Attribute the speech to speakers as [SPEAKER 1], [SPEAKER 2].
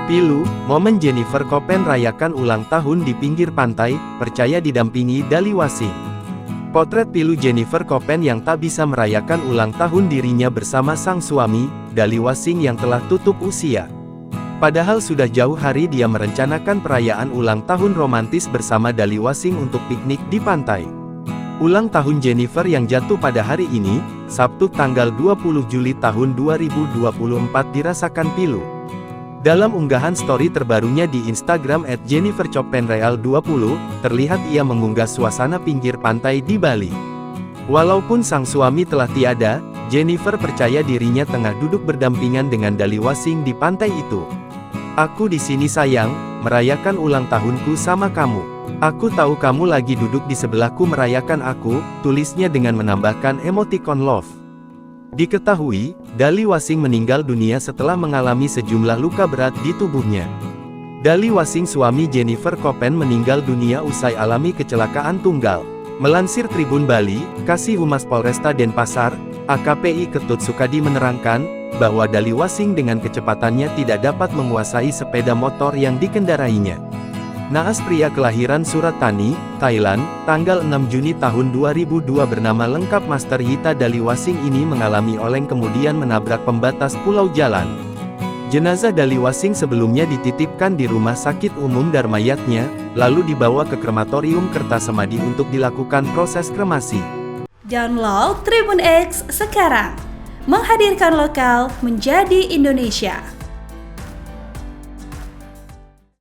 [SPEAKER 1] Pilu, momen Jennifer Koppen rayakan ulang tahun di pinggir pantai, percaya didampingi Dali Wasing. Potret pilu Jennifer Koppen yang tak bisa merayakan ulang tahun dirinya bersama sang suami, Dali Wasing yang telah tutup usia. Padahal sudah jauh hari dia merencanakan perayaan ulang tahun romantis bersama Dali Wasing untuk piknik di pantai. Ulang tahun Jennifer yang jatuh pada hari ini, Sabtu tanggal 20 Juli tahun 2024 dirasakan pilu. Dalam unggahan story terbarunya di Instagram @jennifercoppenreal20, terlihat ia mengunggah suasana pinggir pantai di Bali. Walaupun sang suami telah tiada, Jennifer percaya dirinya tengah duduk berdampingan dengan Dali Wasing di pantai itu. "Aku di sini sayang, merayakan ulang tahunku sama kamu. Aku tahu kamu lagi duduk di sebelahku merayakan aku," tulisnya dengan menambahkan emoticon love. Diketahui, Dali Wasing meninggal dunia setelah mengalami sejumlah luka berat di tubuhnya. Dali Wasing suami Jennifer Koppen meninggal dunia usai alami kecelakaan tunggal. Melansir Tribun Bali, Kasih Humas Polresta Denpasar, AKPI Ketut Sukadi menerangkan, bahwa Dali Wasing dengan kecepatannya tidak dapat menguasai sepeda motor yang dikendarainya. Naas pria kelahiran Surat Thani, Thailand, tanggal 6 Juni tahun 2002 bernama lengkap Master Yita Dali Wasing ini mengalami oleng kemudian menabrak pembatas pulau jalan. Jenazah Dali Wasing sebelumnya dititipkan di Rumah Sakit Umum Dharmayatnya, lalu dibawa ke Krematorium Kertasemadi untuk dilakukan proses kremasi.
[SPEAKER 2] Download Tribun X sekarang, menghadirkan lokal menjadi Indonesia.